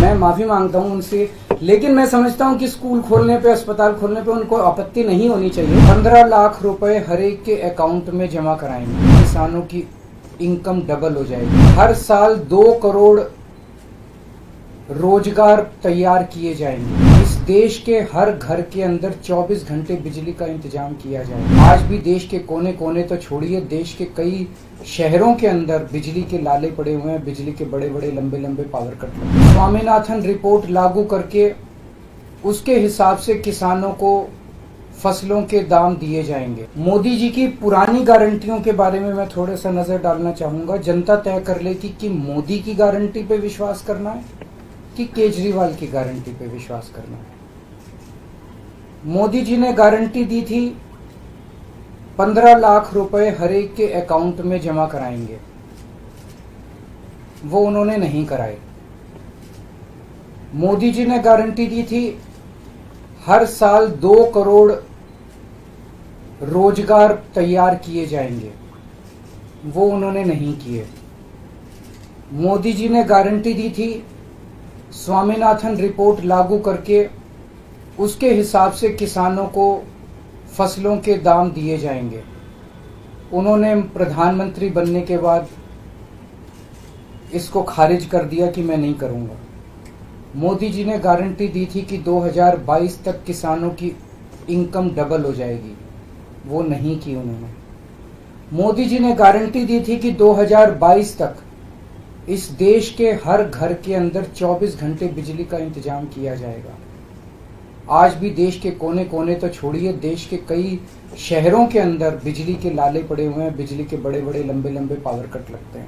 मैं माफी मांगता हूं उनसे, लेकिन मैं समझता हूं कि स्कूल खोलने पे, अस्पताल खोलने पे उनको आपत्ति नहीं होनी चाहिए। 15 लाख रुपए हर एक के अकाउंट में जमा कराएंगे, किसानों की इनकम डबल हो जाएगी। हर साल 2 करोड़ रोजगार तैयार किए जाएंगे। इस देश के हर घर के अंदर 24 घंटे बिजली का इंतजाम किया जाएगा। आज भी देश के कोने कोने तो छोड़िए, देश के कई शहरों के अंदर बिजली के लाले पड़े हुए हैं, बिजली के बड़े बड़े लंबे लंबे पावर कट लगे। स्वामीनाथन रिपोर्ट लागू करके उसके हिसाब से किसानों को फसलों के दाम दिए जाएंगे। मोदी जी की पुरानी गारंटियों के बारे में मैं थोड़ा सा नजर डालना चाहूंगा। जनता तय कर लेगी कि मोदी की गारंटी पे विश्वास करना है कि केजरीवाल की गारंटी पे विश्वास करना है। मोदी जी ने गारंटी दी थी 15 लाख रुपए हर एक के अकाउंट में जमा कराएंगे, वो उन्होंने नहीं कराए। मोदी जी ने गारंटी दी थी हर साल 2 करोड़ रोजगार तैयार किए जाएंगे, वो उन्होंने नहीं किए। मोदी जी ने गारंटी दी थी स्वामीनाथन रिपोर्ट लागू करके उसके हिसाब से किसानों को फसलों के दाम दिए जाएंगे। उन्होंने प्रधानमंत्री बनने के बाद इसको खारिज कर दिया कि मैं नहीं करूंगा। मोदी जी ने गारंटी दी थी कि 2022 तक किसानों की इनकम डबल हो जाएगी, वो नहीं की उन्होंने। मोदी जी ने गारंटी दी थी कि 2022 तक इस देश के हर घर के अंदर 24 घंटे बिजली का इंतजाम किया जाएगा। आज भी देश के कोने कोने तो छोड़िए, देश के कई शहरों के अंदर बिजली के लाले पड़े हुए हैं, बिजली के बड़े बड़े लंबे लंबे पावर कट लगते हैं।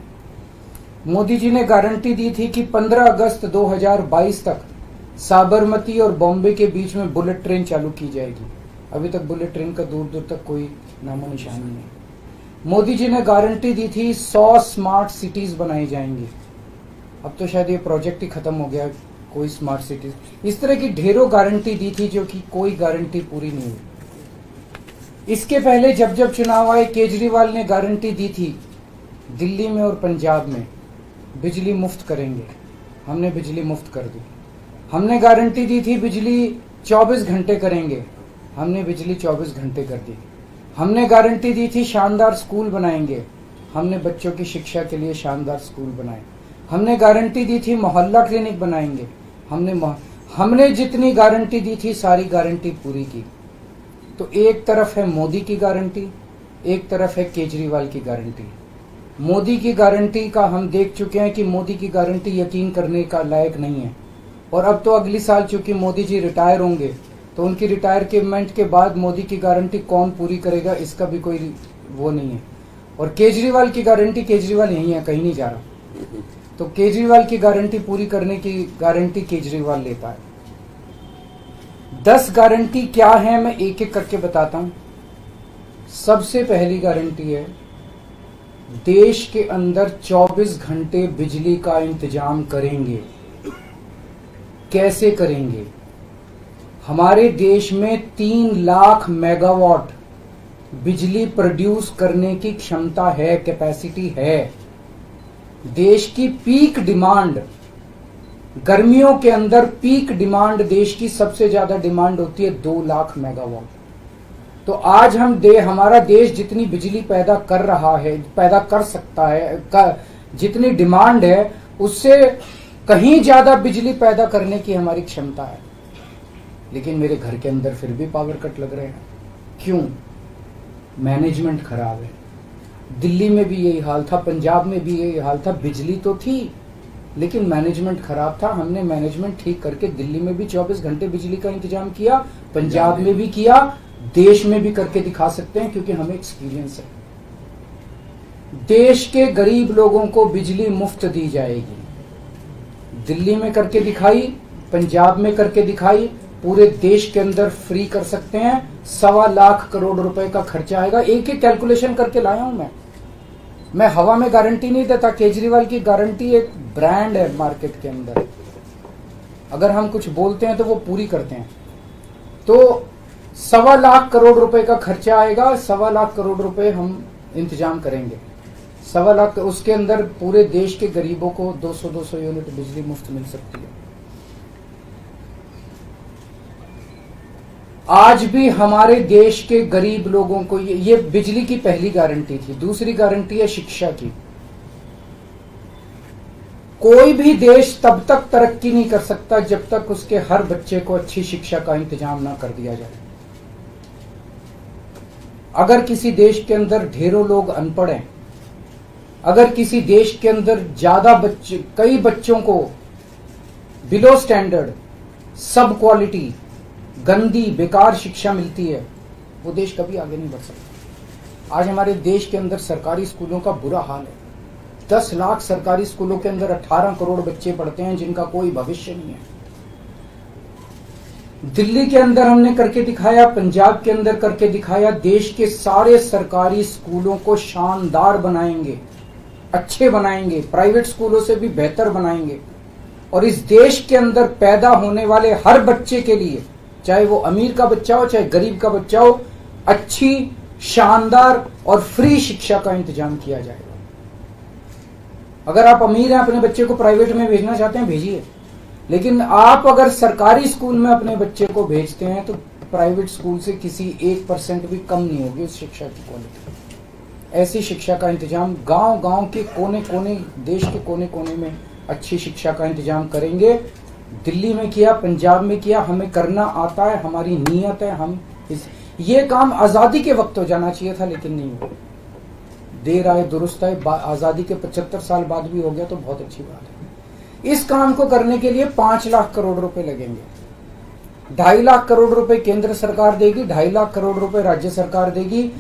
मोदी जी ने गारंटी दी थी कि 15 अगस्त 2022 तक साबरमती और बॉम्बे के बीच में बुलेट ट्रेन चालू की जाएगी। अभी तक बुलेट ट्रेन का दूर दूर तक कोई नामो निशान नहीं। मोदी जी ने गारंटी दी थी 100 स्मार्ट सिटीज बनाई जाएंगी। अब तो शायद ये प्रोजेक्ट ही खत्म हो गया, कोई स्मार्ट सिटीज। इस तरह की ढेरों गारंटी दी थी जो कि कोई गारंटी पूरी नहीं हुई। इसके पहले जब जब चुनाव आए, केजरीवाल ने गारंटी दी थी दिल्ली में और पंजाब में बिजली मुफ्त करेंगे, हमने बिजली मुफ्त कर दी। हमने गारंटी दी थी बिजली 24 घंटे करेंगे, हमने बिजली 24 घंटे कर दी। हमने गारंटी दी थी शानदार स्कूल बनाएंगे, हमने बच्चों की शिक्षा के लिए शानदार स्कूल बनाए। हमने गारंटी दी थी मोहल्ला क्लिनिक बनाएंगे, हमने जितनी गारंटी दी थी सारी गारंटी पूरी की। तो एक तरफ है मोदी की गारंटी, एक तरफ है केजरीवाल की गारंटी। मोदी की गारंटी का हम देख चुके हैं कि मोदी की गारंटी यकीन करने का लायक नहीं है। और अब तो अगली साल चूंकि मोदी जी रिटायर होंगे, तो उनकी रिटायरमेंट के बाद मोदी की गारंटी कौन पूरी करेगा, इसका भी कोई वो नहीं है। और केजरीवाल की गारंटी, केजरीवाल यही है, कहीं नहीं जा रहा, तो केजरीवाल की गारंटी पूरी करने की गारंटी केजरीवाल लेता है। 10 गारंटी क्या है मैं एक एक करके बताता हूं। सबसे पहली गारंटी है देश के अंदर 24 घंटे बिजली का इंतजाम करेंगे। कैसे करेंगे? हमारे देश में 3 लाख मेगावाट बिजली प्रोड्यूस करने की क्षमता है, कैपेसिटी है। देश की पीक डिमांड, गर्मियों के अंदर पीक डिमांड देश की सबसे ज्यादा डिमांड होती है 2 लाख मेगावाट। तो आज हमारा देश जितनी बिजली पैदा कर रहा है, पैदा कर सकता है, जितनी डिमांड है उससे कहीं ज्यादा बिजली पैदा करने की हमारी क्षमता है। लेकिन मेरे घर के अंदर फिर भी पावर कट लग रहे हैं। क्यों? मैनेजमेंट खराब है। दिल्ली में भी यही हाल था, पंजाब में भी यही हाल था। बिजली तो थी लेकिन मैनेजमेंट खराब था। हमने मैनेजमेंट ठीक करके दिल्ली में भी 24 घंटे बिजली का इंतजाम किया, पंजाब में भी किया, देश में भी करके दिखा सकते हैं क्योंकि हमें एक्सपीरियंस है। देश के गरीब लोगों को बिजली मुफ्त दी जाएगी। दिल्ली में करके दिखाई, पंजाब में करके दिखाई, पूरे देश के अंदर फ्री कर सकते हैं। 1.25 लाख करोड़ रुपए का खर्चा आएगा। एक ही कैलकुलेशन करके लाया हूं मैं हवा में गारंटी नहीं देता। केजरीवाल की गारंटी एक ब्रांड है मार्केट के अंदर। अगर हम कुछ बोलते हैं तो वो पूरी करते हैं। तो 1.25 लाख करोड़ रुपए का खर्चा आएगा। 1.25 लाख करोड़ रुपए हम इंतजाम करेंगे। 1.25 लाख, उसके अंदर पूरे देश के गरीबों को 200-200 यूनिट बिजली मुफ्त मिल सकती है। आज भी हमारे देश के गरीब लोगों को ये बिजली की पहली गारंटी थी। दूसरी गारंटी है शिक्षा की। कोई भी देश तब तक तरक्की नहीं कर सकता जब तक उसके हर बच्चे को अच्छी शिक्षा का इंतजाम ना कर दिया जाए। अगर किसी देश के अंदर ढेरों लोग अनपढ़ हैं, अगर किसी देश के अंदर ज्यादा बच्चे, कई बच्चों को बिलो स्टैंडर्ड, सब क्वालिटी, गंदी बेकार शिक्षा मिलती है, वो देश कभी आगे नहीं बढ़ सकता। आज हमारे देश के अंदर सरकारी स्कूलों का बुरा हाल है। 10 लाख सरकारी स्कूलों के अंदर 18 करोड़ बच्चे पढ़ते हैं जिनका कोई भविष्य नहीं है। दिल्ली के अंदर हमने करके दिखाया, पंजाब के अंदर करके दिखाया। देश के सारे सरकारी स्कूलों को शानदार बनाएंगे, अच्छे बनाएंगे, प्राइवेट स्कूलों से भी बेहतर बनाएंगे। और इस देश के अंदर पैदा होने वाले हर बच्चे के लिए, चाहे वो अमीर का बच्चा हो चाहे गरीब का बच्चा हो, अच्छी, शानदार और फ्री शिक्षा का इंतजाम किया जाएगा। अगर आप अमीर हैं, अपने बच्चे को प्राइवेट में भेजना चाहते हैं, भेजिए। लेकिन आप अगर सरकारी स्कूल में अपने बच्चे को भेजते हैं तो प्राइवेट स्कूल से किसी 1% भी कम नहीं होगी उस शिक्षा की क्वालिटी। ऐसी शिक्षा का इंतजाम गांव-गांव के कोने-कोने, देश के कोने-कोने में अच्छी शिक्षा का इंतजाम करेंगे। दिल्ली में किया, पंजाब में किया, हमें करना आता है, हमारी नीयत है। हम ये काम आजादी के वक्त हो जाना चाहिए था, लेकिन नहीं हुआ। देर आए दुरुस्त आए, आजादी के 75 साल बाद भी हो गया तो बहुत अच्छी बात है। इस काम को करने के लिए 5 लाख करोड़ रुपए लगेंगे। 2.5 लाख करोड़ रुपए केंद्र सरकार देगी, 2.5 लाख करोड़ रुपए राज्य सरकार देगी।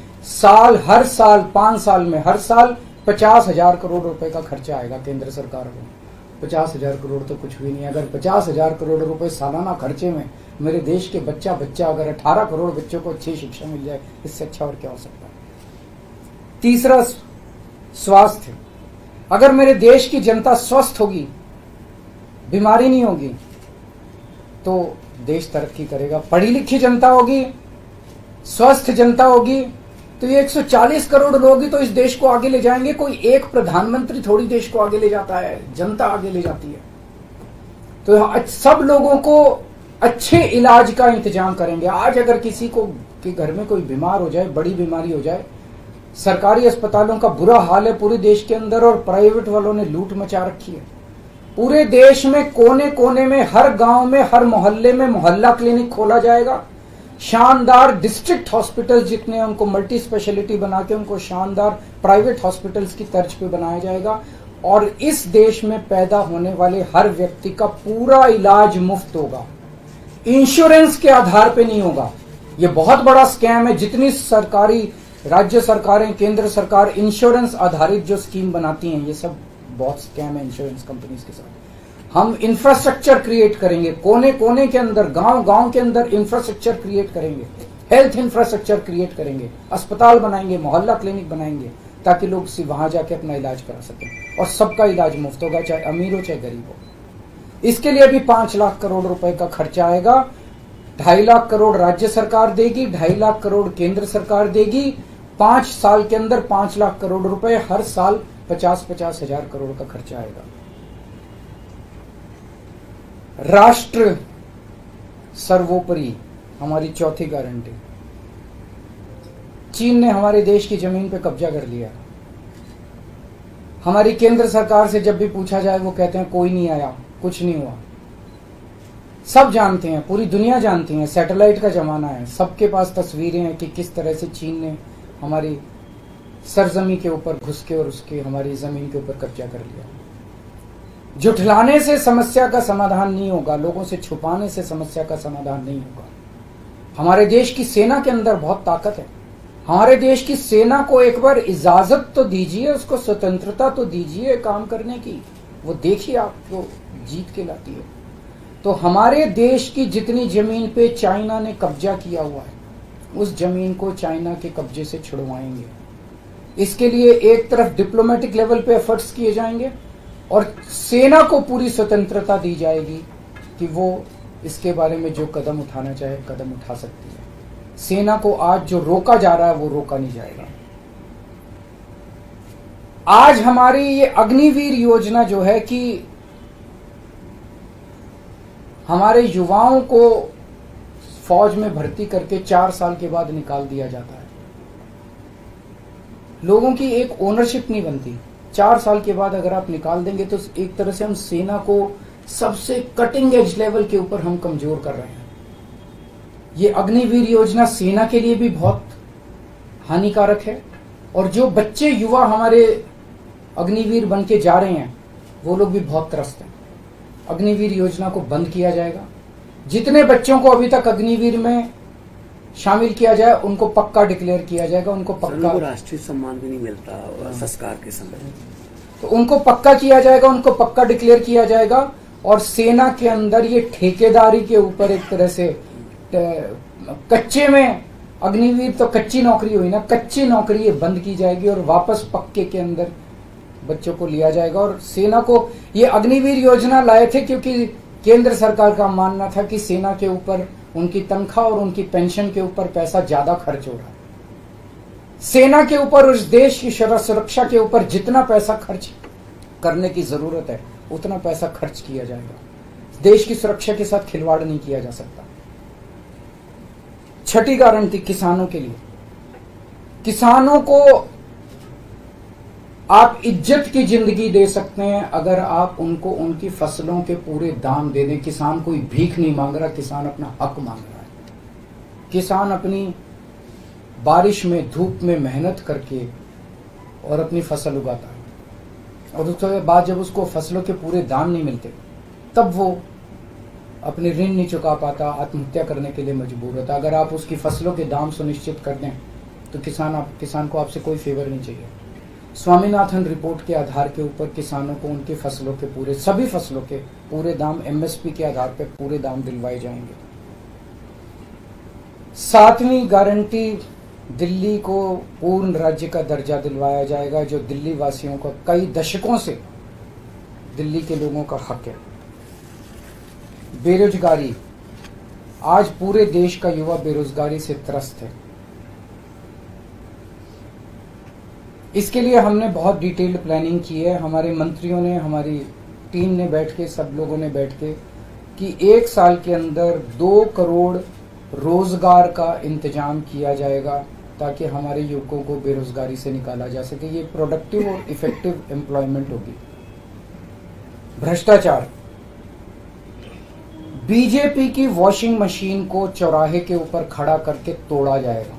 हर साल 5 साल में हर साल 50,000 करोड़ रुपए का खर्चा आएगा केंद्र सरकार को। 50,000 करोड़ तो कुछ भी नहीं है। अगर 50,000 करोड़ रुपए सालाना खर्चे में मेरे देश के बच्चा अगर 18 करोड़ बच्चों को अच्छी शिक्षा मिल जाए, इससे अच्छा और क्या हो सकता है। तीसरा, स्वास्थ्य। अगर मेरे देश की जनता स्वस्थ होगी, बीमारी नहीं होगी, तो देश तरक्की करेगा। पढ़ी लिखी जनता होगी, स्वस्थ जनता होगी, तो ये 140 करोड़ लोग ही तो इस देश को आगे ले जाएंगे। कोई एक प्रधानमंत्री थोड़ी देश को आगे ले जाता है, जनता आगे ले जाती है। तो सब लोगों को अच्छे इलाज का इंतजाम करेंगे। आज अगर किसी को के घर में कोई बीमार हो जाए, बड़ी बीमारी हो जाए, सरकारी अस्पतालों का बुरा हाल है पूरे देश के अंदर, और प्राइवेट वालों ने लूट मचा रखी है। पूरे देश में कोने कोने में, हर गांव में, हर मोहल्ले में मोहल्ला क्लिनिक खोला जाएगा। शानदार डिस्ट्रिक्ट हॉस्पिटल जितने हैं उनको मल्टी स्पेशलिटी बना के उनको शानदार प्राइवेट हॉस्पिटल्स की तर्ज पे बनाया जाएगा। और इस देश में पैदा होने वाले हर व्यक्ति का पूरा इलाज मुफ्त होगा, इंश्योरेंस के आधार पे नहीं होगा। ये बहुत बड़ा स्कैम है। जितनी सरकारी, राज्य सरकारें, केंद्र सरकार इंश्योरेंस आधारित जो स्कीम बनाती हैं, ये सब बहुत स्कैम है इंश्योरेंस कंपनीज के साथ। हम इंफ्रास्ट्रक्चर क्रिएट करेंगे, कोने कोने के अंदर, गांव गांव के अंदर इंफ्रास्ट्रक्चर क्रिएट करेंगे, हेल्थ इंफ्रास्ट्रक्चर क्रिएट करेंगे, अस्पताल बनाएंगे, मोहल्ला क्लिनिक बनाएंगे, ताकि लोग वहां जाके अपना इलाज करा सकें। और सबका इलाज मुफ्त होगा, चाहे अमीर हो चाहे गरीब हो। इसके लिए भी 5 लाख करोड़ रुपए का खर्चा आएगा। 2.5 लाख करोड़ राज्य सरकार देगी, 2.5 लाख करोड़ केंद्र सरकार देगी। 5 साल के अंदर 5 लाख करोड़ रुपए, हर साल 50-50 हजार करोड़ का खर्चा आएगा। राष्ट्र सर्वोपरि, हमारी चौथी गारंटी। चीन ने हमारे देश की जमीन पे कब्जा कर लिया। हमारी केंद्र सरकार से जब भी पूछा जाए वो कहते हैं कोई नहीं आया, कुछ नहीं हुआ। सब जानते हैं, पूरी दुनिया जानती है, सैटेलाइट का जमाना है, सबके पास तस्वीरें हैं कि किस तरह से चीन ने हमारी सरजमी के ऊपर घुस के और उसके हमारी जमीन के ऊपर कब्जा कर लिया। जुठलाने से समस्या का समाधान नहीं होगा, लोगों से छुपाने से समस्या का समाधान नहीं होगा। हमारे देश की सेना के अंदर बहुत ताकत है। हमारे देश की सेना को एक बार इजाजत तो दीजिए, उसको स्वतंत्रता तो दीजिए काम करने की। वो देखिए आपको जीत के लाती है। तो हमारे देश की जितनी जमीन पे चाइना ने कब्जा किया हुआ है, उस जमीन को चाइना के कब्जे से छुड़वाएंगे। इसके लिए एक तरफ डिप्लोमेटिक लेवल पे एफर्ट्स किए जाएंगे और सेना को पूरी स्वतंत्रता दी जाएगी कि वो इसके बारे में जो कदम उठाना चाहे कदम उठा सकती है। सेना को आज जो रोका जा रहा है वो रोका नहीं जाएगा। आज हमारी ये अग्निवीर योजना जो है कि हमारे युवाओं को फौज में भर्ती करके 4 साल के बाद निकाल दिया जाता है। लोगों की एक ओनरशिप नहीं बनती। 4 साल के बाद अगर आप निकाल देंगे तो एक तरह से हम सेना को सबसे कटिंग एज लेवल के ऊपर हम कमजोर कर रहे हैं। ये अग्निवीर योजना सेना के लिए भी बहुत हानिकारक है, और जो बच्चे युवा हमारे अग्निवीर बन के जा रहे हैं वो लोग भी बहुत त्रस्त हैं। अग्निवीर योजना को बंद किया जाएगा। जितने बच्चों को अभी तक अग्निवीर में शामिल किया जाए उनको पक्का डिक्लेयर किया जाएगा। उनको पक्का राष्ट्रीय सम्मान भी नहीं मिलता संस्कार के समय, तो उनको पक्का किया जाएगा, उनको पक्का डिक्लेयर किया जाएगा। और सेना के अंदर ये ठेकेदारी के ऊपर एक तरह से कच्चे में, अग्निवीर तो कच्ची नौकरी हुई ना, कच्ची नौकरी ये बंद की जाएगी और वापस पक्के के अंदर बच्चों को लिया जाएगा। और सेना को ये अग्निवीर योजना लाए थे क्योंकि केंद्र सरकार का मानना था कि सेना के ऊपर उनकी तनख्वाह और उनकी पेंशन के ऊपर पैसा ज्यादा खर्च हो रहा है। सेना के ऊपर, उस देश की सुरक्षा के ऊपर जितना पैसा खर्च करने की जरूरत है उतना पैसा खर्च किया जाएगा। देश की सुरक्षा के साथ खिलवाड़ नहीं किया जा सकता। छठी गारंटी किसानों के लिए। किसानों को आप इज्जत की जिंदगी दे सकते हैं अगर आप उनको उनकी फसलों के पूरे दाम दे दें। किसान कोई भीख नहीं मांग रहा, किसान अपना हक मांग रहा है। किसान अपनी बारिश में, धूप में मेहनत करके और अपनी फसल उगाता है, और उसके बाद जब उसको फसलों के पूरे दाम नहीं मिलते तब वो अपने ऋण नहीं चुका पाता, आत्महत्या करने के लिए मजबूर होता। अगर आप उसकी फसलों के दाम सुनिश्चित कर दें तो किसान को आपसे कोई फेवर नहीं चाहिए। स्वामीनाथन रिपोर्ट के आधार के ऊपर किसानों को उनकी फसलों के पूरे, सभी फसलों के पूरे दाम एमएसपी के आधार पर पूरे दाम दिलवाए जाएंगे। 7वीं गारंटी, दिल्ली को पूर्ण राज्य का दर्जा दिलवाया जाएगा, जो दिल्ली वासियों का कई दशकों से दिल्ली के लोगों का हक है। बेरोजगारी, आज पूरे देश का युवा बेरोजगारी से त्रस्त है। इसके लिए हमने बहुत डिटेल्ड प्लानिंग की है। हमारे मंत्रियों ने, हमारी टीम ने बैठ के, सब लोगों ने बैठ के, कि 1 साल के अंदर 2 करोड़ रोजगार का इंतजाम किया जाएगा ताकि हमारे युवकों को बेरोजगारी से निकाला जा सके। ये प्रोडक्टिव और इफेक्टिव एम्प्लॉयमेंट होगी। भ्रष्टाचार, बीजेपी की वॉशिंग मशीन को चौराहे के ऊपर खड़ा करके तोड़ा जाएगा।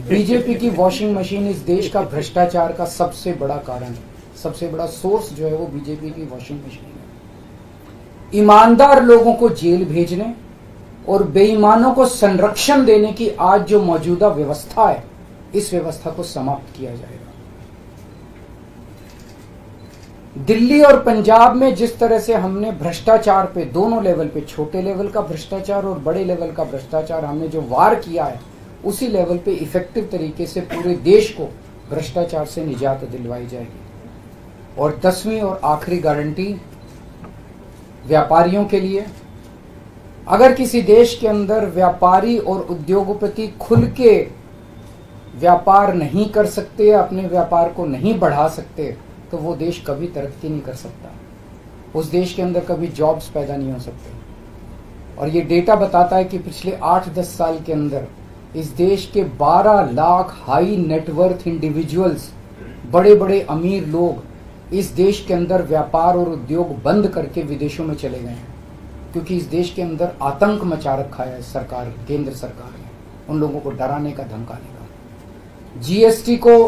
बीजेपी की वॉशिंग मशीन इस देश का भ्रष्टाचार का सबसे बड़ा कारण है। सबसे बड़ा सोर्स जो है वो बीजेपी की वॉशिंग मशीन है। ईमानदार लोगों को जेल भेजने और बेईमानों को संरक्षण देने की आज जो मौजूदा व्यवस्था है, इस व्यवस्था को समाप्त किया जाएगा। दिल्ली और पंजाब में जिस तरह से हमने भ्रष्टाचार पे, दोनों लेवल पे, छोटे लेवल का भ्रष्टाचार और बड़े लेवल का भ्रष्टाचार, हमने जो वार किया है, उसी लेवल पे इफेक्टिव तरीके से पूरे देश को भ्रष्टाचार से निजात दिलवाई जाएगी। और 10वीं और आखिरी गारंटी व्यापारियों के लिए। अगर किसी देश के अंदर व्यापारी और उद्योगपति खुल के व्यापार नहीं कर सकते, अपने व्यापार को नहीं बढ़ा सकते, तो वो देश कभी तरक्की नहीं कर सकता। उस देश के अंदर कभी जॉब्स पैदा नहीं हो सकते। और ये डेटा बताता है कि पिछले 8-10 साल के अंदर इस देश के 12 लाख हाई नेटवर्थ इंडिविजुअल्स, बड़े बड़े अमीर लोग इस देश के अंदर व्यापार और उद्योग बंद करके विदेशों में चले गए हैं, क्योंकि इस देश के अंदर आतंक मचा रखा है सरकार, केंद्र सरकार ने, उन लोगों को डराने का, धमकाने का। जीएसटी को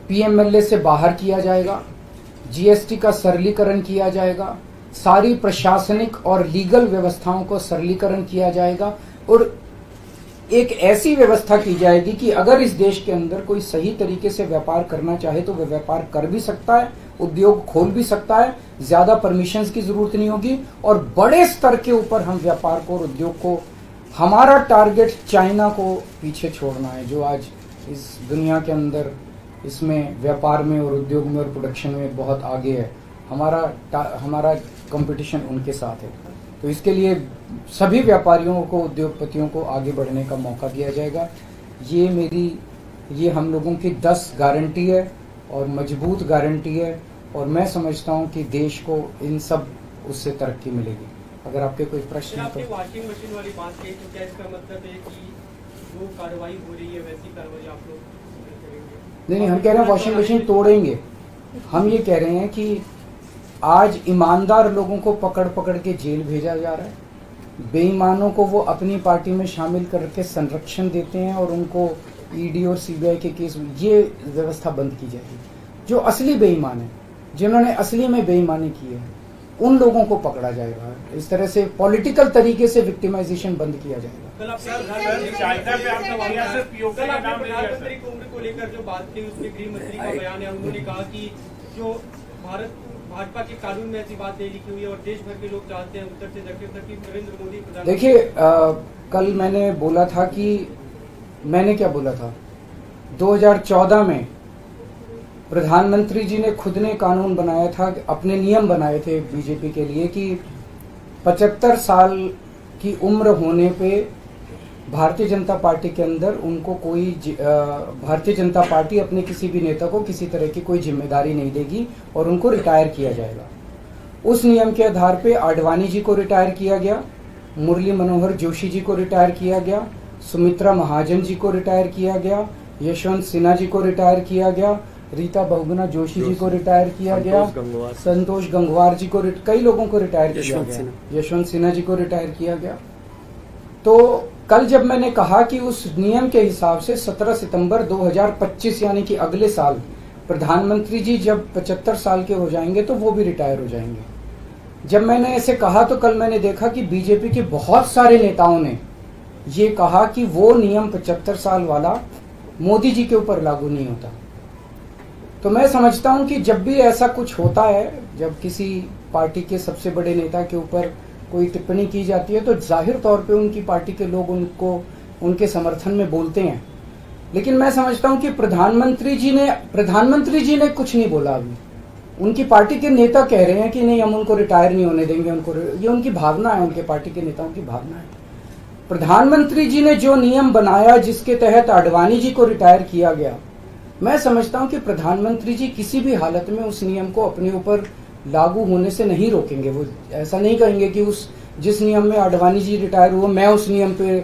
पीएमएलए से बाहर किया जाएगा, जीएसटी का सरलीकरण किया जाएगा, सारी प्रशासनिक और लीगल व्यवस्थाओं को सरलीकरण किया जाएगा, और एक ऐसी व्यवस्था की जाएगी कि अगर इस देश के अंदर कोई सही तरीके से व्यापार करना चाहे तो वह व्यापार कर भी सकता है, उद्योग खोल भी सकता है, ज्यादा परमिशंस की जरूरत नहीं होगी, और बड़े स्तर के ऊपर हम व्यापार को और उद्योग को, हमारा टारगेट चाइना को पीछे छोड़ना है, जो आज इस दुनिया के अंदर इसमें व्यापार में और उद्योग में और प्रोडक्शन में बहुत आगे है। हमारा कंपटीशन उनके साथ है। तो इसके लिए सभी व्यापारियों को, उद्योगपतियों को आगे बढ़ने का मौका दिया जाएगा। ये हम लोगों की 10 गारंटी है और मजबूत गारंटी है, और मैं समझता हूं कि देश को इन सब उससे तरक्की मिलेगी। अगर आपके कोई प्रश्न है आपने तो। वॉशिंग मशीन वाली बात कही, तो क्या इसका मतलब है कि जो कार्रवाई हो रही है वैसी कार्रवाई आप लोग करेंगे? नहीं, हम कह रहे हैं वॉशिंग मशीन तोड़ेंगे। हम ये कह रहे हैं कि आज ईमानदार लोगों को पकड़ पकड़ के जेल भेजा जा रहा है, बेईमानों को वो अपनी पार्टी में शामिल करके संरक्षण देते हैं और उनको ईडी और सीबीआई के केस, ये व्यवस्था बंद की जाएगी। जो असली बेईमान है, जिन्होंने असली में बेईमानी की है, उन लोगों को पकड़ा जाएगा। इस तरह से पॉलिटिकल तरीके से विक्टिमाइजेशन बंद किया जाएगा। कल प्रधानमंत्री की उम्र को लेकर जो बात थी, उसमें गृह मंत्री का बयान है, उन्होंने कहा कि जो भाजपा के कानून में ऐसी बात नहीं लिखी हुई है और देश भर के लोग चाहते हैं उत्तर से दक्षिण तक कि नरेंद्र मोदी प्रधानमंत्री। देखिए, कल मैंने बोला था कि मैंने क्या बोला था, 2014 में प्रधानमंत्री जी ने खुद ने कानून बनाया था, अपने नियम बनाए थे बीजेपी के लिए कि 75 साल की उम्र होने पे भारतीय जनता पार्टी के अंदर उनको कोई भारतीय जनता पार्टी अपने किसी भी नेता को किसी तरह की कोई जिम्मेदारी नहीं देगी और उनको रिटायर किया जाएगा। उस नियम के आधार पे आडवाणी जी को रिटायर किया गया, मुरली मनोहर जोशी जी को रिटायर किया गया, सुमित्रा महाजन जी को रिटायर किया गया, यशवंत सिन्हा जी को रिटायर किया गया, रीता बहुगुणा जोशी जी को रिटायर किया गया, संतोष गंगवार जी को, कई लोगों को रिटायर किया गया, यशवंत सिन्हा जी को रिटायर किया गया। तो कल जब मैंने कहा कि उस नियम के हिसाब से 17 सितंबर 2025 यानी कि अगले साल प्रधानमंत्री जी जब 75 साल के हो जाएंगे तो वो भी रिटायर हो जाएंगे। जब मैंने ऐसे कहा तो कल मैंने देखा कि बीजेपी के बहुत सारे नेताओं ने ये कहा कि वो नियम 75 साल वाला मोदी जी के ऊपर लागू नहीं होता। तो मैं समझता हूं कि जब भी ऐसा कुछ होता है, जब किसी पार्टी के सबसे बड़े नेता के ऊपर कोई टिप्पणी की जाती है तो जाहिर तौर पे उनकी पार्टी के लोग उनको उनके समर्थन में बोलते हैं। लेकिन मैं समझता हूं कि प्रधानमंत्री जी ने कुछ नहीं बोला। अभी उनकी पार्टी के नेता कह रहे हैं कि नहीं, हम उनको रिटायर नहीं होने देंगे, ये उनकी भावना है, उनके पार्टी के नेताओं की भावना है। प्रधानमंत्री जी ने जो नियम बनाया जिसके तहत आडवाणी जी को रिटायर किया गया, मैं समझता हूं कि प्रधानमंत्री जी किसी भी हालत में उस नियम को अपने ऊपर लागू होने से नहीं रोकेंगे। वो ऐसा नहीं कहेंगे कि उस जिस नियम में आडवाणी जी रिटायर हुए मैं उस नियम पे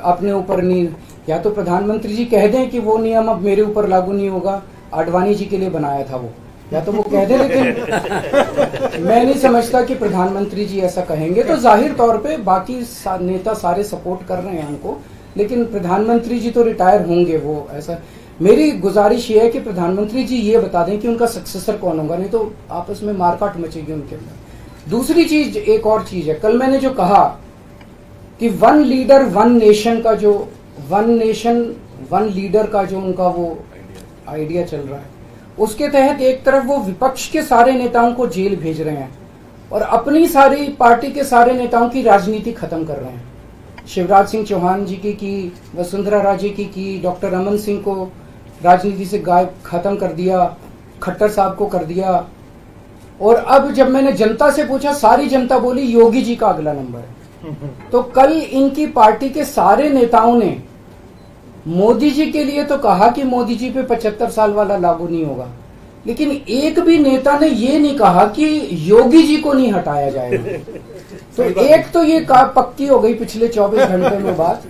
अपने ऊपर नहीं, या तो प्रधानमंत्री जी कह दें कि वो नियम अब मेरे ऊपर लागू नहीं होगा, आडवाणी जी के लिए बनाया था वो, या तो वो कह दें। लेकिन मैं नहीं समझता कि प्रधानमंत्री जी ऐसा कहेंगे। तो जाहिर तौर पे बाकी नेता सारे सपोर्ट कर रहे हैं उनको, लेकिन प्रधानमंत्री जी तो रिटायर होंगे। वो ऐसा, मेरी गुजारिश ये है कि प्रधानमंत्री जी ये बता दें कि उनका सक्सेसर कौन होगा, नहीं तो आपस में मारकाट मचेगी उनके अंदर। दूसरी चीज, एक और चीज है, कल मैंने जो कहा कि वन लीडर वन नेशन का जो वन नेशन वन लीडर का जो उनका वो आइडिया चल रहा है, उसके तहत एक तरफ वो विपक्ष के सारे नेताओं को जेल भेज रहे हैं और अपनी सारी पार्टी के सारे नेताओं की राजनीति खत्म कर रहे हैं। शिवराज सिंह चौहान जी की, वसुंधरा राजे की, डॉक्टर रमन सिंह को राजनीति से गायब खत्म कर दिया, खट्टर साहब को कर दिया। और अब जब मैंने जनता से पूछा, सारी जनता बोली योगी जी का अगला नंबर है। तो कल इनकी पार्टी के सारे नेताओं ने मोदी जी के लिए तो कहा कि मोदी जी पे 75 साल वाला लागू नहीं होगा, लेकिन एक भी नेता ने ये नहीं कहा कि योगी जी को नहीं हटाया जाएगा। तो एक तो ये पक्की हो गई पिछले 24 घंटे में बात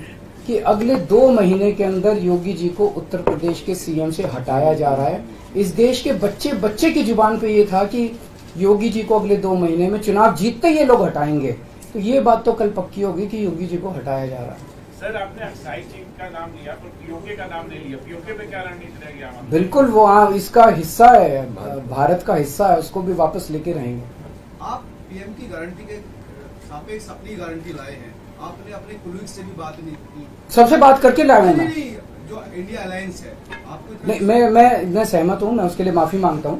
कि अगले 2 महीने के अंदर योगी जी को उत्तर प्रदेश के सीएम से हटाया जा रहा है। इस देश के बच्चे की जुबान पे ये था कि योगी जी को अगले 2 महीने में चुनाव जीतते ये लोग हटाएंगे। तो ये बात तो कल पक्की होगी कि योगी जी को हटाया जा रहा है। सर, आपने अक्साई जी का नाम लिया पर पीओके का नाम नहीं लिया, पीओके पे क्या रणनीति रहेगी? बिल्कुल, वो इसका हिस्सा है, भारत का हिस्सा है, उसको भी वापस लेके रहेंगे। आप पीएम की गारंटी के सापेक्ष अपनी गारंटी लाए हैं, आपने अपने कुलीग से भी बात नहीं की? सबसे बात करके लाया हूं मैं। जो इंडिया अलायंस है आपको नहीं, मैं सहमत हूं, मैं उसके लिए माफी मांगता हूं।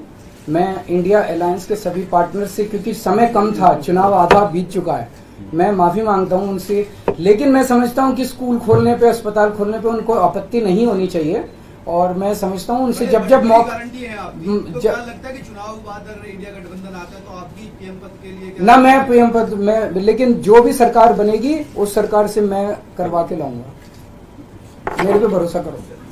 मैं इंडिया अलायंस के सभी पार्टनर से, क्योंकि समय कम था, चुनाव आधा बीत चुका है, मैं माफी मांगता हूं उनसे। लेकिन मैं समझता हूं कि स्कूल खोलने पे, अस्पताल खोलने पे उनको आपत्ति नहीं होनी चाहिए। और मैं समझता हूं उनसे जब गारंटी है आपकी, तो क्या लगता है कि चुनाव बाद अगर इंडिया गठबंधन आता है तो आपकी पीएम पद के लिए ना, मैं पीएम पद में, लेकिन जो भी सरकार बनेगी उस सरकार से मैं करवा के लाऊंगा, मेरे पे भरोसा करो।